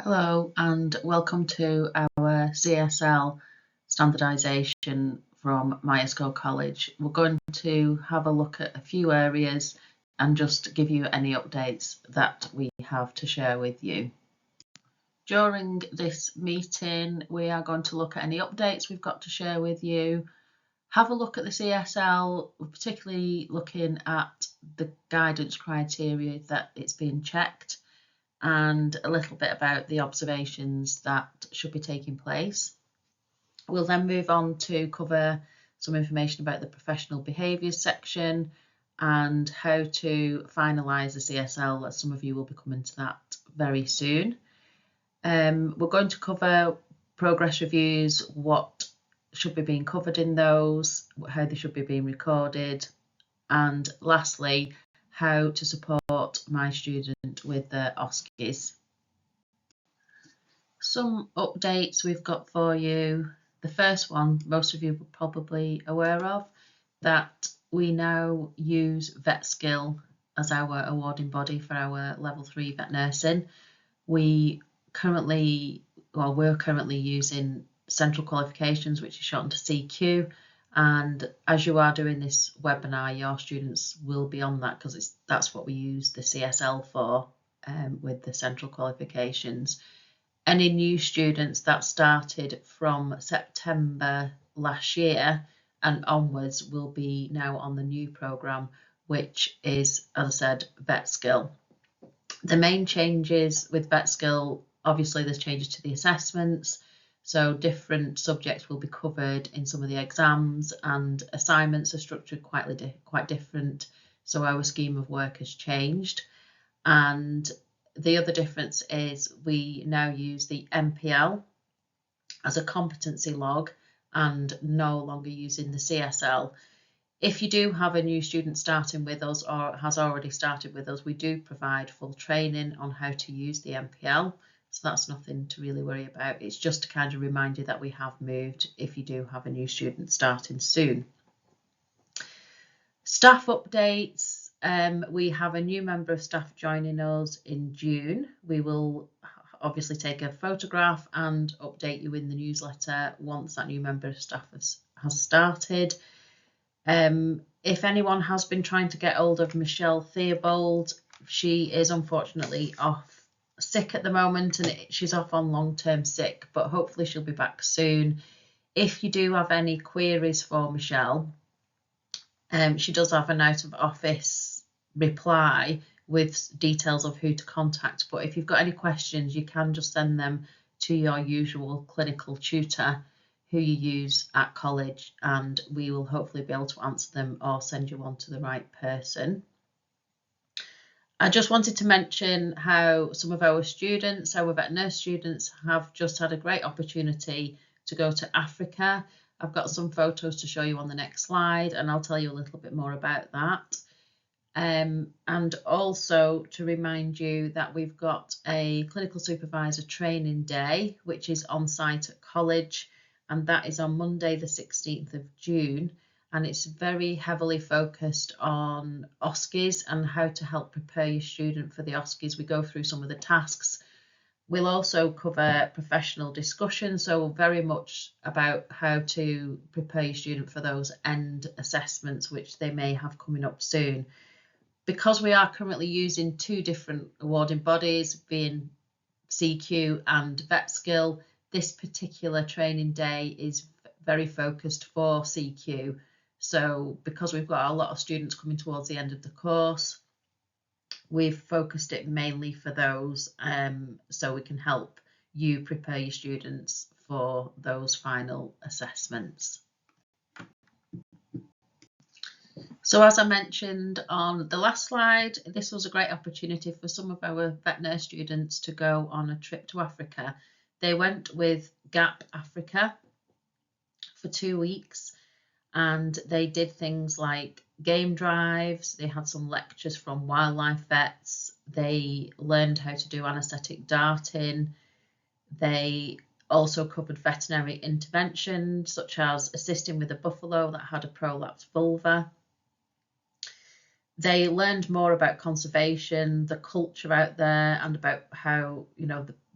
Hello and welcome to our CSL standardisation from Myerscough College. We're going to have a look at a few areas and just give you any updates that we have to share with you. During this meeting, we are going to look at any updates we've got to share with you, have a look at the CSL, particularly looking at the guidance criteria that it's being checked, and a little bit about the observations that should be taking place. We'll then move on to cover some information about the professional behaviours section and how to finalise the CSL, as some of you will be coming to that very soon. We're going to cover progress reviews, what should be being covered in those, how they should be being recorded, and lastly, how to support my student with their OSCEs. Some updates we've got for you. The first one, most of you are probably aware of, that we now use VetSkill as our awarding body for our level 3 vet nursing. We're currently using central qualifications, which is shortened to CQ. And as you are doing this webinar, your students will be on that because that's what we use the CSL for, with the central qualifications. Any new students that started from September last year and onwards will be now on the new programme, which is, as I said, VetSkill. The main changes with VetSkill, obviously there's changes to the assessments. So different subjects will be covered in some of the exams, and assignments are structured quite different. So our scheme of work has changed. And the other difference is we now use the MPL as a competency log and no longer using the CSL. If you do have a new student starting with us or has already started with us, we do provide full training on how to use the MPL. So that's nothing to really worry about. It's just to kind of remind you that we have moved if you do have a new student starting soon. Staff updates. We have a new member of staff joining us in June. We will obviously take a photograph and update you in the newsletter once that new member of staff has started. If anyone has been trying to get hold of Michelle Theobald, she is unfortunately off sick at the moment, and she's off on long-term sick, but hopefully she'll be back soon. If you do have any queries for Michelle, she does have an out-of-office reply with details of who to contact, but if you've got any questions, you can just send them to your usual clinical tutor who you use at college, and we will hopefully be able to answer them or send you on to the right person. I just wanted to mention how some of our students, our vet nurse students, have just had a great opportunity to go to Africa. I've got some photos to show you on the next slide, and I'll tell you a little bit more about that. And also to remind you that we've got a clinical supervisor training day, which is on site at college, and that is on Monday the 16th of June. And it's very heavily focused on OSCEs and how to help prepare your student for the OSCEs. We go through some of the tasks. We'll also cover professional discussion, so very much about how to prepare your student for those end assessments, which they may have coming up soon. Because we are currently using two different awarding bodies, being CQ and VetSkill, this particular training day is very focused for CQ. So because we've got a lot of students coming towards the end of the course, we've focused it mainly for those, so we can help you prepare your students for those final assessments. So as I mentioned on the last slide, this was a great opportunity for some of our vet nurse students to go on a trip to Africa. They went with GAP Africa for 2 weeks. And they did things like game drives, they had some lectures from wildlife vets, they learned how to do anaesthetic darting, they also covered veterinary intervention, such as assisting with a buffalo that had a prolapsed vulva. They learned more about conservation, the culture out there, and about how,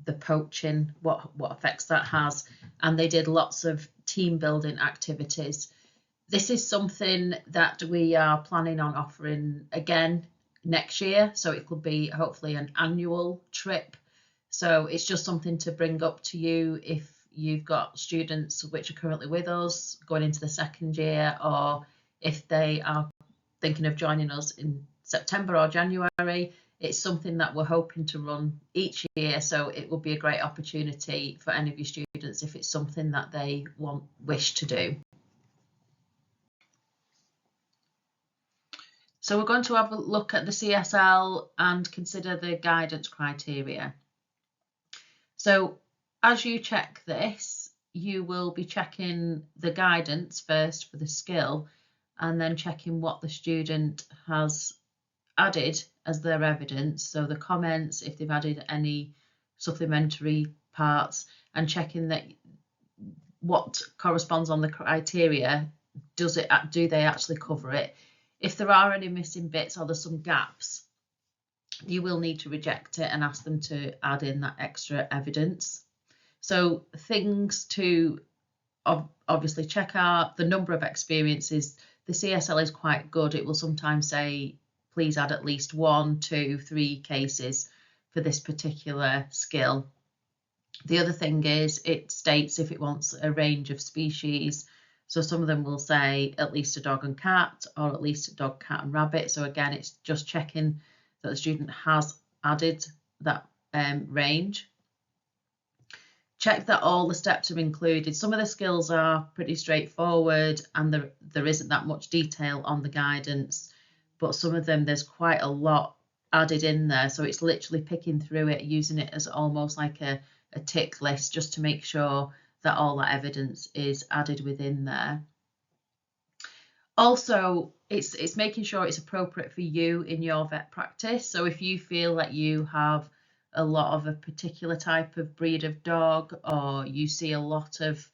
the poaching, what effects that has, and they did lots of team building activities. This is something that we are planning on offering again next year, so it could be hopefully an annual trip. So it's just something to bring up to you if you've got students which are currently with us going into the second year, or if they are thinking of joining us in September or January. It's something that we're hoping to run each year, so it will be a great opportunity for any of your students if it's something that they wish to do. So we're going to have a look at the CSL and consider the guidance criteria. So as you check this, you will be checking the guidance first for the skill, and then checking what the student has added as their evidence. So the comments, if they've added any supplementary parts, and checking that what corresponds on the criteria, do they actually cover it? If there are any missing bits or there's some gaps, you will need to reject it and ask them to add in that extra evidence. So things to obviously check out: the number of experiences. The CSL is quite good. It will sometimes say, please add at least 1, 2, 3 cases for this particular skill. The other thing is, it states if it wants a range of species. So some of them will say at least a dog and cat, or at least a dog, cat and rabbit. So again, it's just checking that the student has added that range. Check that all the steps are included. Some of the skills are pretty straightforward and there isn't that much detail on the guidance, but some of them there's quite a lot added in there. So it's literally picking through it, using it as almost like a tick list, just to make sure that all that evidence is added within there. Also, it's making sure it's appropriate for you in your vet practice. So if you feel that you have a lot of a particular type of breed of dog, or you see a lot of,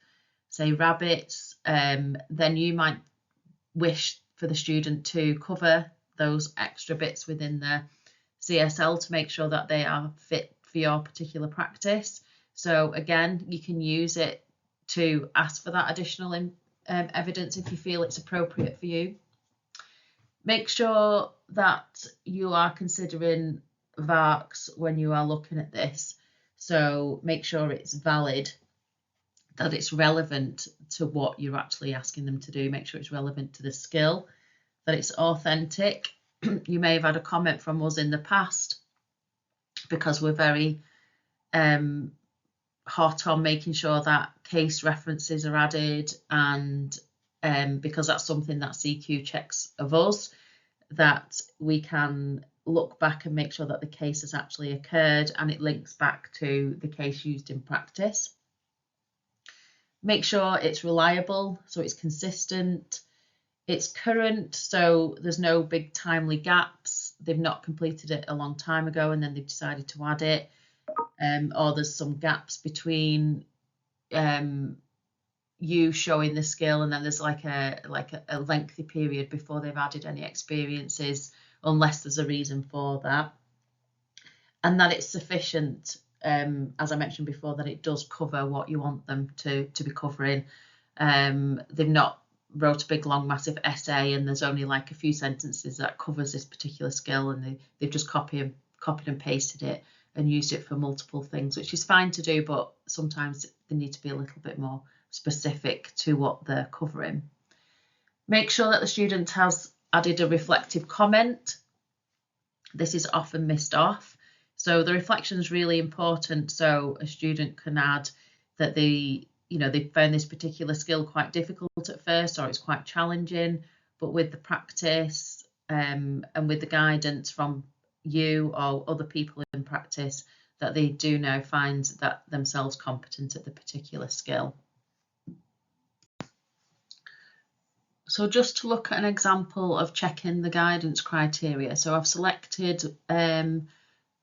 say, rabbits, then you might wish for the student to cover those extra bits within the CSL to make sure that they are fit for your particular practice. So again, you can use it to ask for that additional evidence if you feel it's appropriate for you. Make sure that you are considering VARCs when you are looking at this. So make sure it's valid, that it's relevant to what you're actually asking them to do. Make sure it's relevant to the skill, that it's authentic. You may have had a comment from us in the past, because we're very hot on making sure that case references are added, and because that's something that CQ checks of us, that we can look back and make sure that the case has actually occurred and it links back to the case used in practice. Make sure it's reliable, so it's consistent, it's current, so there's no big timely gaps. They've not completed it a long time ago and then they've decided to add it, or there's some gaps between you showing the skill and then there's like a lengthy period before they've added any experiences, unless there's a reason for that. And that it's sufficient, as I mentioned before, that it does cover what you want them to be covering. They've not wrote a big long massive essay and there's only like a few sentences that covers this particular skill, and they've just copied and pasted it and used it for multiple things, which is fine to do, but sometimes they need to be a little bit more specific to what they're covering. Make sure that the student has added a reflective comment. This is often missed off. So the reflection is really important. So a student can add that they found this particular skill quite difficult at first, or it's quite challenging, but with the practice and with the guidance from you or other people in practice, that they do now find that themselves competent at the particular skill. So just to look at an example of checking the guidance criteria. So I've selected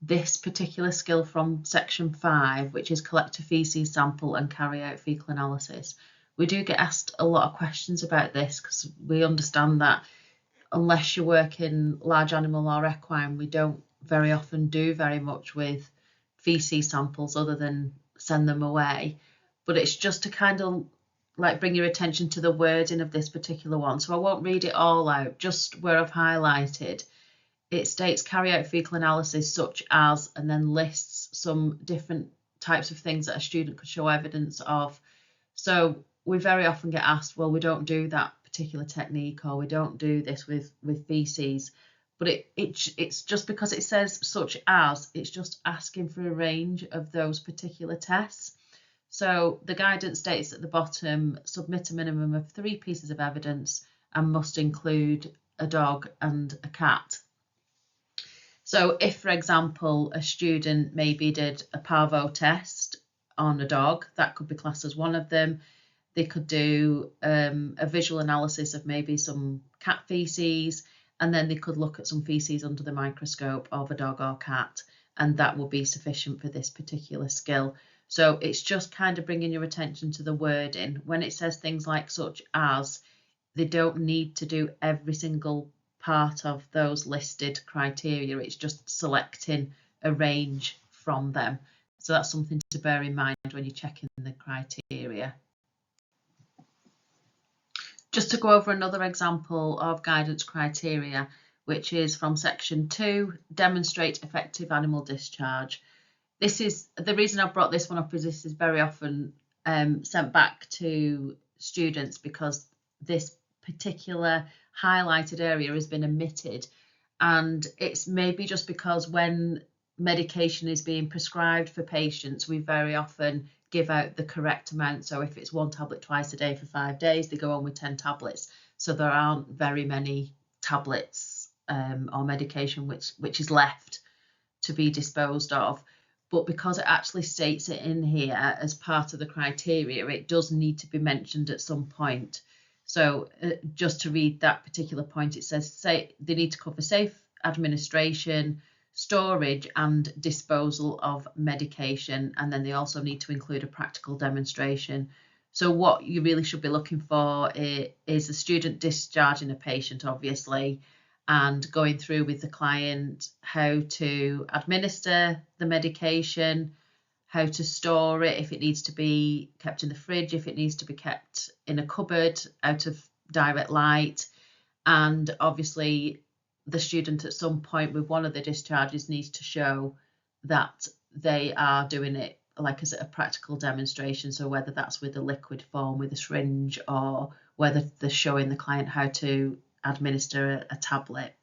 this particular skill from section 5, which is collect a feces sample and carry out fecal analysis. We do get asked a lot of questions about this because we understand that unless you work in large animal or equine, we don't very often do very much with feces samples other than send them away, but it's just to kind of like bring your attention to the wording of this particular one. So I won't read it all out, just where I've highlighted. It states carry out fecal analysis such as, and then lists some different types of things that a student could show evidence of. So we very often get asked, well, we don't do that particular technique, or we don't do this with feces. But it's just because it says such as, it's just asking for a range of those particular tests. So the guidance states at the bottom, submit a minimum of 3 pieces of evidence and must include a dog and a cat. So if, for example, a student maybe did a parvo test on a dog, that could be classed as one of them. They could do a visual analysis of maybe some cat feces, and then they could look at some feces under the microscope of a dog or cat, and that will be sufficient for this particular skill. So it's just kind of bringing your attention to the wording. When it says things like such as, they don't need to do every single part of those listed criteria. It's just selecting a range from them. So that's something to bear in mind when you're checking the criteria. Just to go over another example of guidance criteria, which is from section 2, demonstrate effective animal discharge. This is the reason I brought this one up, is this is very often sent back to students because this particular highlighted area has been omitted, and it's maybe just because when medication is being prescribed for patients, we very often give out the correct amount. So if it's 1 tablet twice a day for 5 days, they go on with 10 tablets. So there aren't very many tablets or medication which is left to be disposed of. But because it actually states it in here as part of the criteria, it does need to be mentioned at some point. So just to read that particular point, it says they need to cover safe administration, storage and disposal of medication, and then they also need to include a practical demonstration. So what you really should be looking for is a student discharging a patient, obviously, and going through with the client how to administer the medication, how to store it, if it needs to be kept in the fridge, if it needs to be kept in a cupboard out of direct light. And obviously the student at some point with one of the discharges needs to show that they are doing it like as a practical demonstration. So whether that's with a liquid form, with a syringe, or whether they're showing the client how to administer a tablet.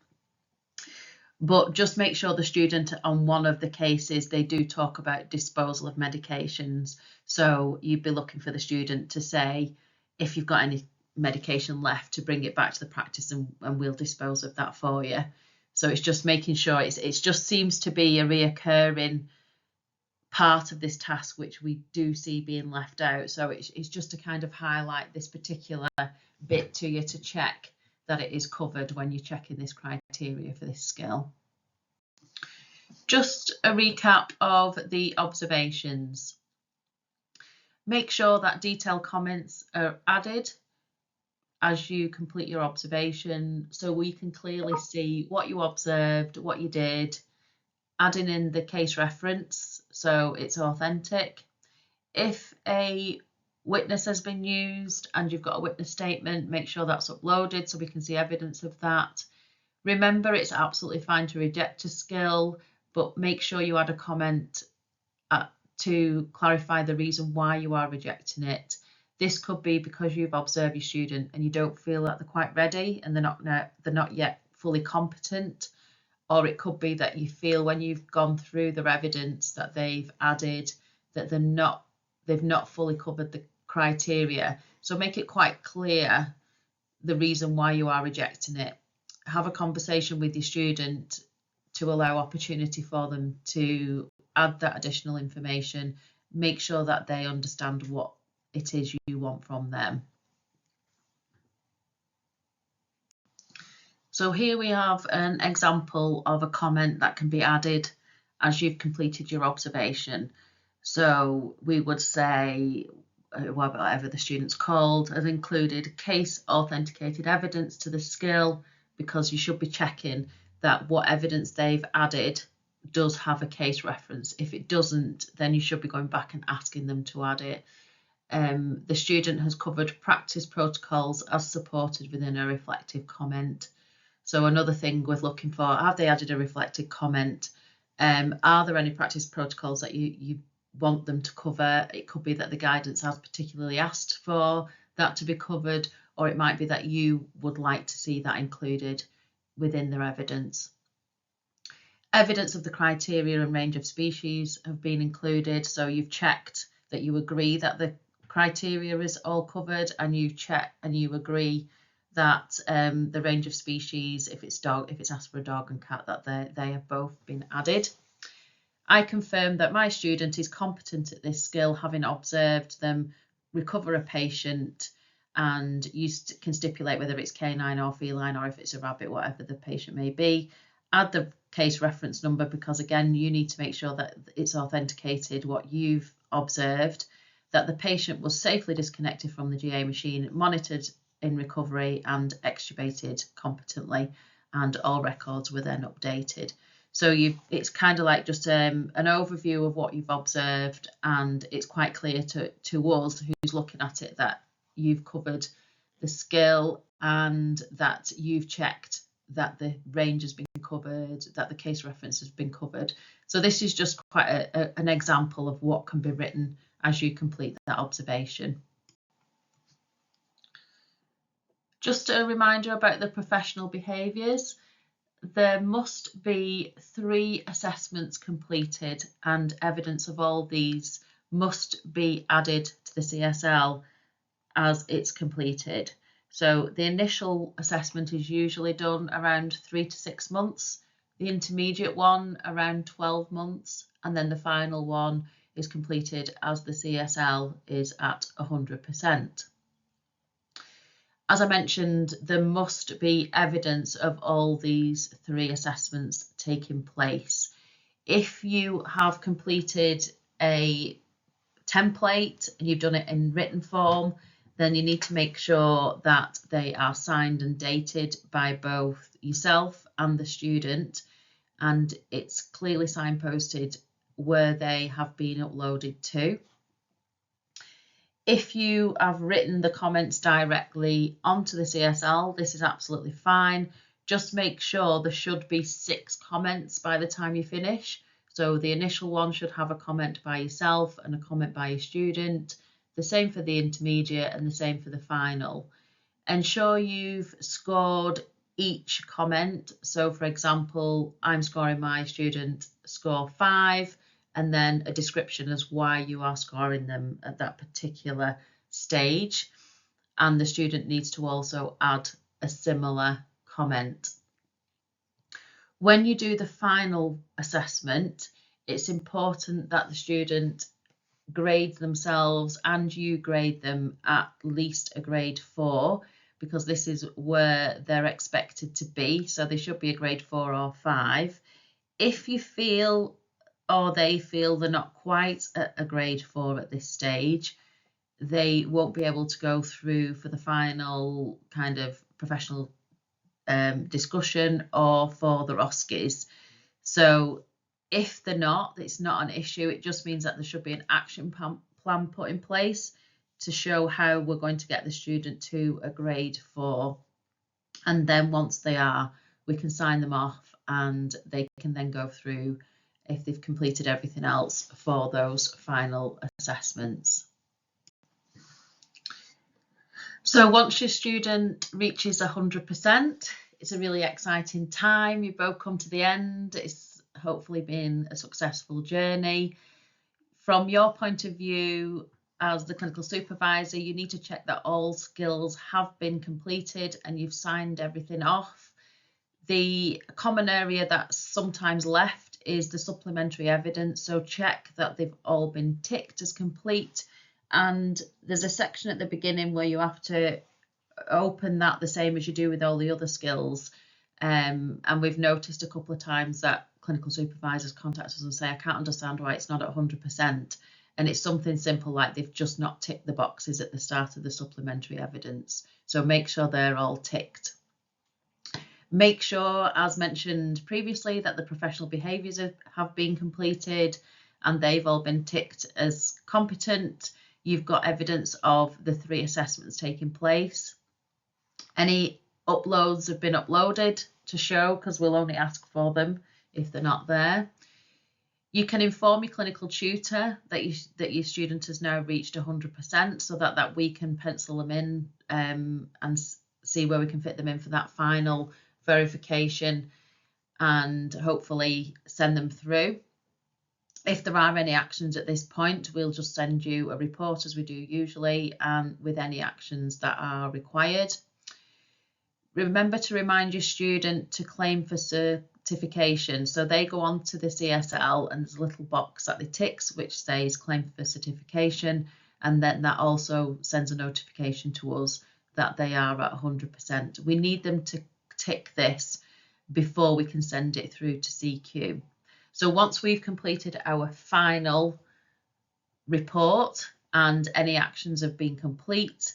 But just make sure the student on one of the cases, they do talk about disposal of medications. So you'd be looking for the student to say, if you've got any medication left, to bring it back to the practice and we'll dispose of that for you. So it's just making sure it just seems to be a reoccurring part of this task which we do see being left out. So it's just to kind of highlight this particular bit to you to check that it is covered when you're checking this criteria for this skill. Just a recap of the observations. Make sure that detailed comments are added as you complete your observation, so we can clearly see what you observed, what you did, adding in the case reference so it's authentic. If a witness has been used and you've got a witness statement, make sure that's uploaded so we can see evidence of that. Remember, it's absolutely fine to reject a skill, but make sure you add a comment to clarify the reason why you are rejecting it. This could be because you've observed your student and you don't feel that they're quite ready and they're not yet fully competent, or it could be that you feel when you've gone through their evidence that they've added that they've not fully covered the criteria. So make it quite clear the reason why you are rejecting it. Have a conversation with your student to allow opportunity for them to add that additional information. Make sure that they understand what it is you want from them. So here we have an example of a comment that can be added as you've completed your observation. So we would say, whatever the student's called, has included case authenticated evidence to the skill, because you should be checking that what evidence they've added does have a case reference. If it doesn't, then you should be going back and asking them to add it. The student has covered practice protocols as supported within a reflective comment. So another thing we're looking for, have they added a reflective comment? Are there any practice protocols that you want them to cover? It could be that the guidance has particularly asked for that to be covered, or it might be that you would like to see that included within their evidence. Evidence of the criteria and range of species have been included. So you've checked that you agree that the criteria is all covered, and you check and you agree that the range of species, if it's asked for a dog and cat, that they have both been added. I confirm that my student is competent at this skill, having observed them recover a patient, and you can stipulate whether it's canine or feline, or if it's a rabbit, whatever the patient may be. Add the case reference number, because again, you need to make sure that it's authenticated what you've observed, that the patient was safely disconnected from the GA machine, monitored in recovery and extubated competently, and all records were then updated. So it's kind of like just an overview of what you've observed, and it's quite clear to us who's looking at it that you've covered the skill and that you've checked that the range has been covered, that the case reference has been covered. So this is just quite an example of what can be written as you complete that observation. Just a reminder about the professional behaviours. There must be 3 assessments completed, and evidence of all these must be added to the CSL as it's completed. So the initial assessment is usually done around 3 to 6 months, the intermediate one around 12 months, and then the final one is completed as the CSL is at 100%. As I mentioned, there must be evidence of all these 3 assessments taking place. If you have completed a template and you've done it in written form, then you need to make sure that they are signed and dated by both yourself and the student, and it's clearly signposted where they have been uploaded to. If you have written the comments directly onto the CSL, this is absolutely fine. Just make sure there should be 6 comments by the time you finish. So the initial one should have a comment by yourself and a comment by your student, the same for the intermediate and the same for the final. Ensure you've scored each comment. So for example, I'm scoring my student score 5, and then a description as why you are scoring them at that particular stage. And the student needs to also add a similar comment. When you do the final assessment, it's important that the student grades themselves and you grade them at least a grade 4, because this is where they're expected to be. So they should be a grade 4 or 5. If you feel or they feel they're not quite at a grade 4 at this stage, they won't be able to go through for the final kind of professional discussion or for the OSCEs. So if they're not, it's not an issue. It just means that there should be an action plan put in place to show how we're going to get the student to a grade 4. And then once they are, we can sign them off and they can then go through, if they've completed everything else, for those final assessments. So once your student reaches 100%, it's a really exciting time. You've both come to the end. It's hopefully been a successful journey. From your point of view as the clinical supervisor, you need to check that all skills have been completed and you've signed everything off. The common area that's sometimes left is the supplementary evidence, so check that they've all been ticked as complete, and there's a section at the beginning where you have to open that the same as you do with all the other skills, and we've noticed a couple of times that clinical supervisors contact us and say, I can't understand why it's not at 100%, and it's something simple like they've just not ticked the boxes at the start of the supplementary evidence, so make sure they're all ticked. Make sure, as mentioned previously, that the professional behaviours have been completed and they've all been ticked as competent. You've got evidence of the 3 assessments taking place. Any uploads have been uploaded to show, because we'll only ask for them if they're not there. You can inform your clinical tutor that your student has now reached 100%, so that we can pencil them in and see where we can fit them in for that final verification and hopefully send them through. If there are any actions at this point, we'll just send you a report, as we do usually, and with any actions that are required. Remember to remind your student to claim for certification. So they go on to the CSL and there's a little box that they tick which says claim for certification, and then that also sends a notification to us that they are at 100%. We need them to tick this before we can send it through to CQ. So once we've completed our final report and any actions have been complete,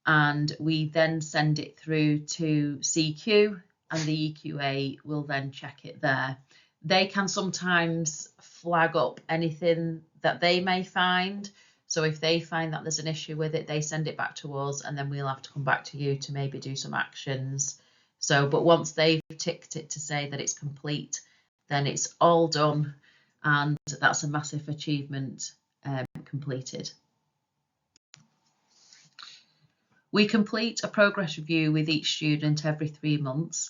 and we then send it through to CQ, and the EQA will then check it there. They can sometimes flag up anything that they may find. So if they find that there's an issue with it, they send it back to us, and then we'll have to come back to you to maybe do some actions. So, but once they've ticked it to say that it's complete, then it's all done, and that's a massive achievement completed. We complete a progress review with each student every 3 months.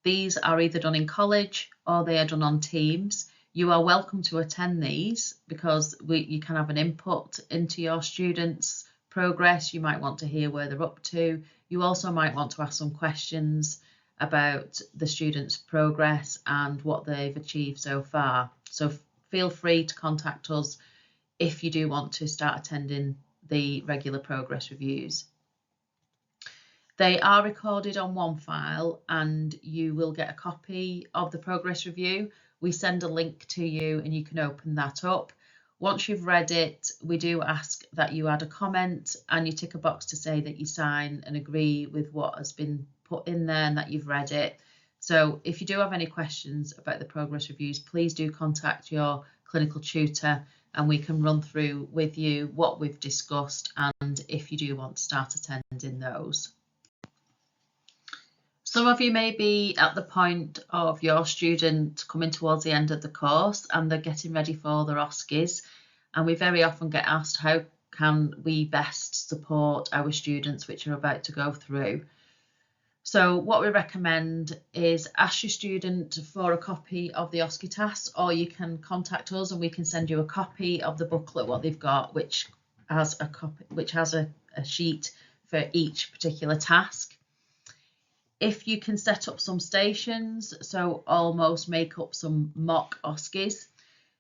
These are either done in college or they are done on Teams. You are welcome to attend these because you can have an input into your students' progress. You might want to hear where they're up to. You also might want to ask some questions about the students' progress and what they've achieved so far. So feel free to contact us if you do want to start attending the regular progress reviews. They are recorded on one file and you will get a copy of the progress review. We send a link to you and you can open that up. Once you've read it, we do ask that you add a comment and you tick a box to say that you sign and agree with what has been put in there and that you've read it. So if you do have any questions about the progress reviews, please do contact your clinical tutor and we can run through with you what we've discussed and if you do want to start attending those. Some of you may be at the point of your student coming towards the end of the course and they're getting ready for their OSCEs, and we very often get asked how can we best support our students which are about to go through. So what we recommend is ask your student for a copy of the OSCE task, or you can contact us and we can send you a copy of the booklet what they've got, which has a sheet for each particular task. If you can set up some stations, so almost make up some mock OSCEs.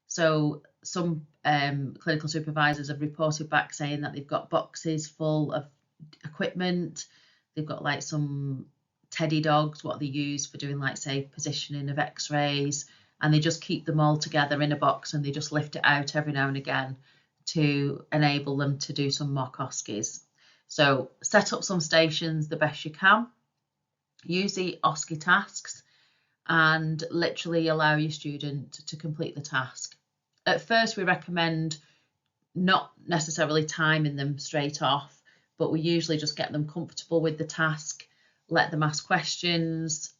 So some clinical supervisors have reported back saying that they've got boxes full of equipment. They've got like some teddy dogs, what they use for doing like say positioning of x-rays, and they just keep them all together in a box and they just lift it out every now and again to enable them to do some mock OSCEs. So set up some stations the best you can. Use the OSCE tasks and literally allow your student to complete the task. At first, we recommend not necessarily timing them straight off, but we usually just get them comfortable with the task, let them ask questions.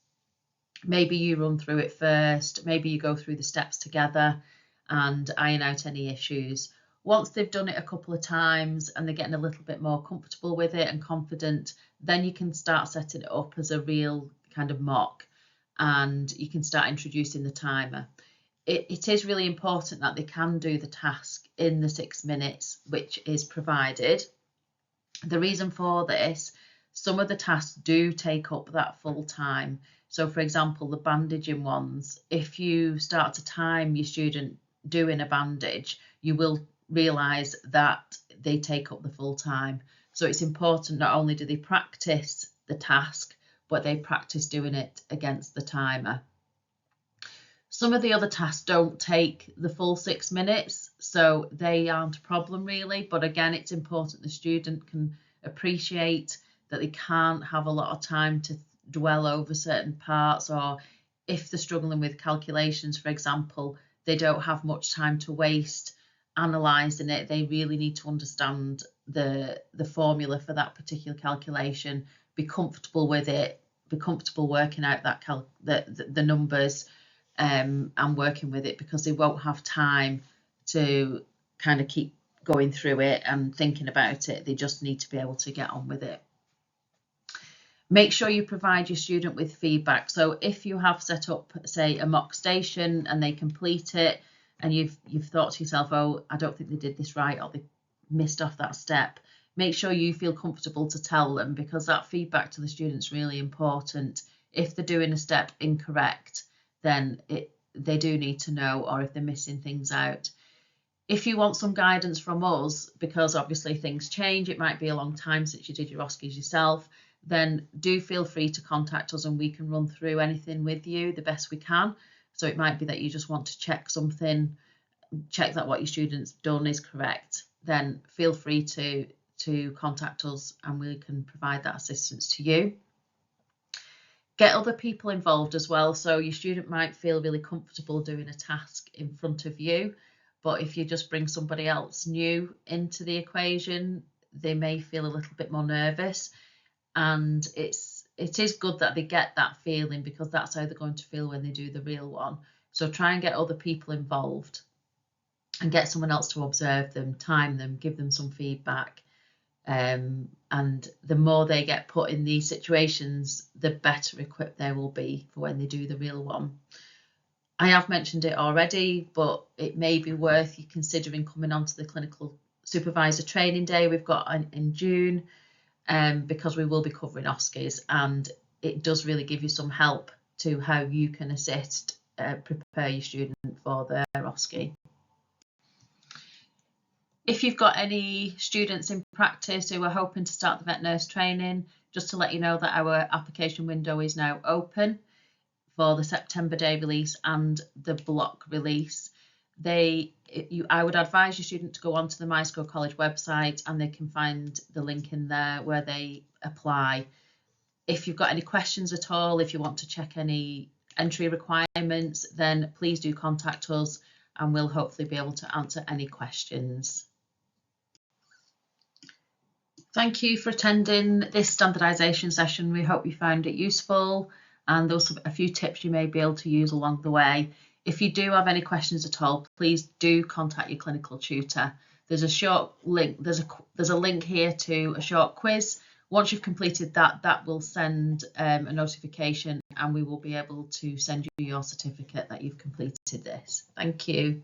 Maybe you run through it first, maybe you go through the steps together and iron out any issues. Once they've done it a couple of times and they're getting a little bit more comfortable with it and confident, then you can start setting it up as a real kind of mock and you can start introducing the timer. It is really important that they can do the task in the 6 minutes which is provided. The reason for this, some of the tasks do take up that full time. So for example, the bandaging ones, if you start to time your student doing a bandage, you will realise that they take up the full time. So it's important not only do they practice the task, but they practice doing it against the timer. Some of the other tasks don't take the full 6 minutes, so they aren't a problem really. But again, it's important the student can appreciate that they can't have a lot of time to dwell over certain parts, or if they're struggling with calculations, for example, they don't have much time to waste analysing it. They really need to understand the formula for that particular calculation, be comfortable with it, be comfortable working out that the numbers and working with it, because they won't have time to kind of keep going through it and thinking about it. They just need to be able to get on with it. Make sure you provide your student with feedback. So if you have set up, say, a mock station and they complete it, and you've thought to yourself, oh, I don't think they did this right, or they missed off that step, make sure you feel comfortable to tell them, because that feedback to the student's really important. If they're doing a step incorrect, then they do need to know, or if they're missing things out. If you want some guidance from us, because obviously things change, it might be a long time since you did your OSCEs yourself, then do feel free to contact us and we can run through anything with you the best we can. So it might be that you just want to check something, check that what your student's done is correct, then feel free to contact us and we can provide that assistance to you. Get other people involved as well. So your student might feel really comfortable doing a task in front of you, but if you just bring somebody else new into the equation, they may feel a little bit more nervous. And it is good that they get that feeling, because that's how they're going to feel when they do the real one. So try and get other people involved and get someone else to observe them, time them, give them some feedback. And the more they get put in these situations, the better equipped they will be for when they do the real one. I have mentioned it already, but it may be worth you considering coming onto the clinical supervisor training day we've got in June. Because we will be covering OSCEs, and it does really give you some help to how you can assist, prepare your student for their OSCE. If you've got any students in practice who are hoping to start the vet nurse training, just to let you know that our application window is now open for the September day release and the block release. I would advise your student to go onto the Myerscough College website, and they can find the link in there where they apply. If you've got any questions at all, if you want to check any entry requirements, then please do contact us and we'll hopefully be able to answer any questions. Thank you for attending this standardisation session. We hope you found it useful, and there was a few tips you may be able to use along the way. If you do have any questions at all, please do contact your clinical tutor. There's a short link, there's a link here to a short quiz. Once you've completed that, that will send a notification, and we will be able to send you your certificate that you've completed this. Thank you.